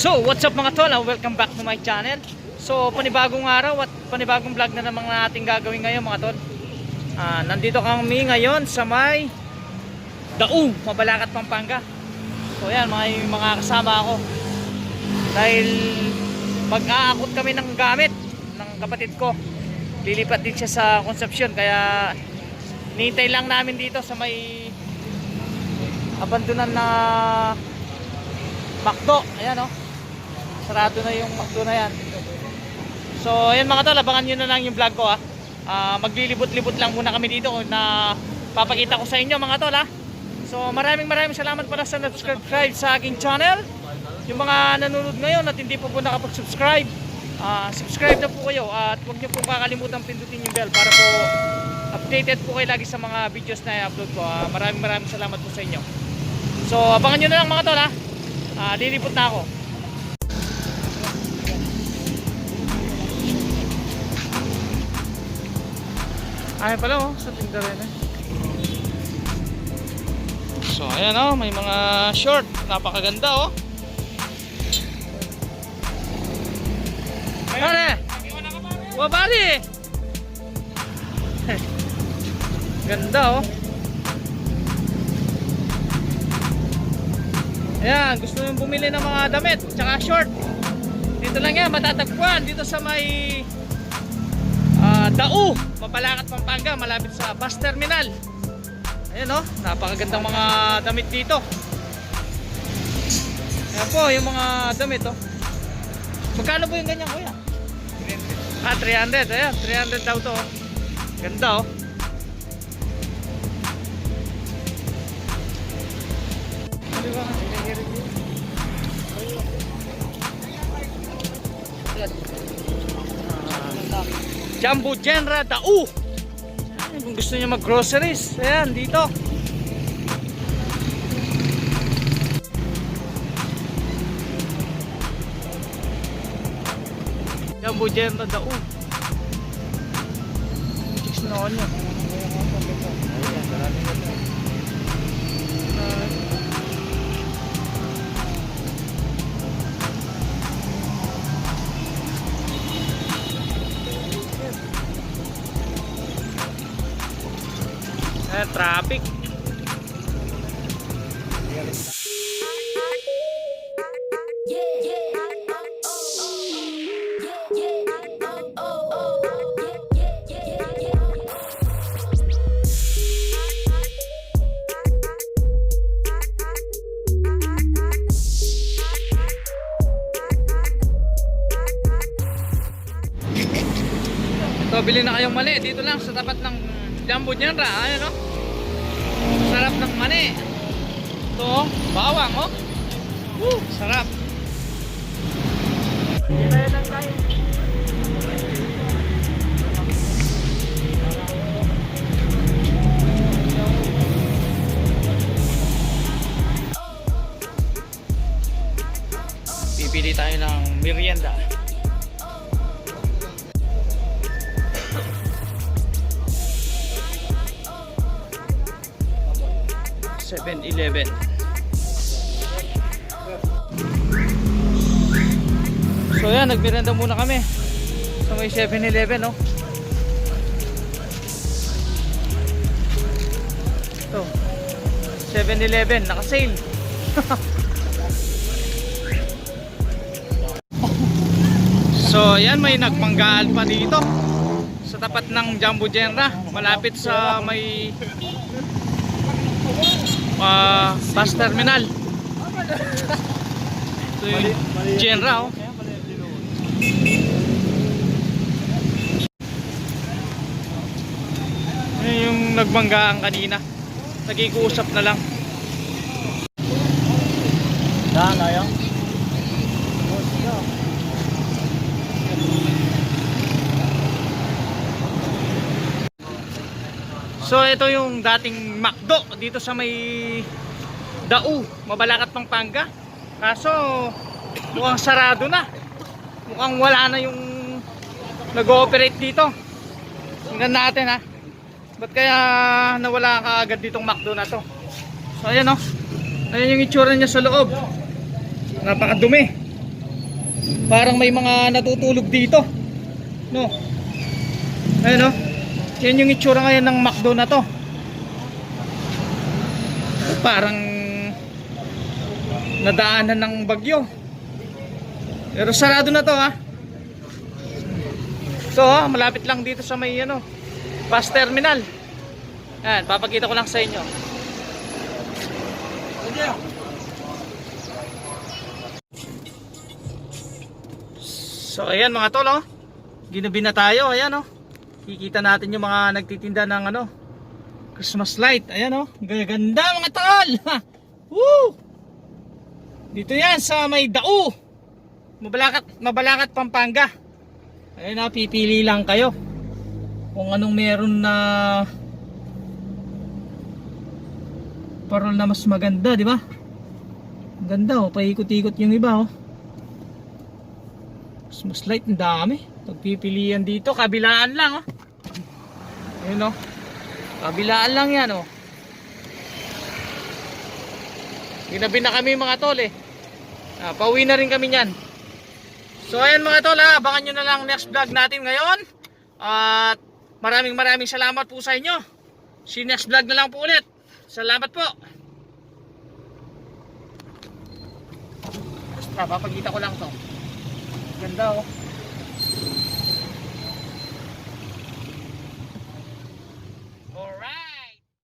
So, what's up mga tol? Welcome back to my channel. So, panibagong araw at panibagong vlog na naman natin gagawin ngayon mga tol. Nandito kami ngayon sa may Daug, Mabalacat, Pampanga. So, yan, mga kasama ako. Dahil mag-aakot kami ng gamit ng kapatid ko. Lilipat din siya sa Concepcion. Kaya, nihintay lang namin dito sa may abandonan na McDo. Ayan o. Sarado na yung McDo na yan. So ayan mga tol, abangan nyo na lang yung vlog ko ha. Maglilibot-libot lang muna kami dito na papakita ko sa inyo mga tol ha. So maraming salamat pala sa subscribe sa aking channel. Yung mga nanonood ngayon at hindi po nakapag-subscribe, subscribe na po kayo. At huwag nyo po kakalimutan pindutin yung bell para po updated po kayo lagi sa mga videos na i-upload ko. Maraming salamat po sa inyo. So abangan nyo na lang mga tol ha. Lilipot na ako. Ay pala oh, sa tindahan eh. So ayan oh, may mga short, napakaganda oh. Pare! Wabali! Ganda oh. Ayan, gusto nyo bumili ng mga damit tsaka short, dito lang yan, matatagpuan dito sa may Daug, Mabalacat, Pampanga, malapit sa bus terminal. Ayan o, napakagandang mga damit dito. Ayan po yung mga damit o. Magkano po yung ganyan kuya? 300. 300, ayan, 300 daw to o. Ganda o. Jumbo Genre Daug. Kung gusto niyo mag groceries, ayan dito. Jumbo Genre Daug. Chicks na niya. Traffic. Ito, bili na kayong mali dito lang sa tapat ng Jumbo Genre. Ayan o. Sarap ng mani. Ito, bawang oh. Sarap. Pipili tayo ng merienda. $7-11. So yan, nagmirenda muna kami sa may 7-11 no. Ito 7-11, naka-sale. So yan, may nagmanggaan pa dito sa tapat ng Jumbo Genre, malapit sa may bus terminal. Ito yung Genre oh. Ayan yung nagbanggaan kanina. Nag-iusap na lang. Daan ayaw. So ito yung dating McDo dito sa may Daug, Mabalacat, Pampanga. Kaso mukhang sarado na. Mukhang wala na yung nag-ooperate dito. Tingnan natin ha. Ba't kaya nawala kaagad ditong McDo na to? So ayan o. Ayan yung itsura niya sa loob. Napakadumi. Parang may mga natutulog dito. No. Ayun oh. Yan yung itsura ngayon ng McDo na to. Parang nadaanan ng bagyo. Pero sarado na to ha. So malapit lang dito sa may ano, bus terminal. Yan, papakita ko lang sa inyo. So ayan mga tol oh. Ginabi na tayo, ayan oh. Kikita natin yung mga nagtitinda ng ano, Christmas light. Ayan oh, ganda mga tol. Woo! Dito yan sa may Dao, Mabalacat, Pampanga. Ayan na, pipili lang kayo kung anong meron na parol na mas maganda, di ba? Ganda oh, paikot-ikot yung iba oh. Christmas light, ang dami. Pagpipilian dito, kabilaan lang oh. Ayun oh. Kabilaan lang yan oh. Ginabi na kami mga tol eh. Pauwi na rin kami niyan. So ayan mga tol, abangan nyo na lang next vlog natin ngayon. At maraming salamat po sa inyo. See next vlog na lang po ulit. Salamat po. Basta papakita ko lang to. Ganda oh.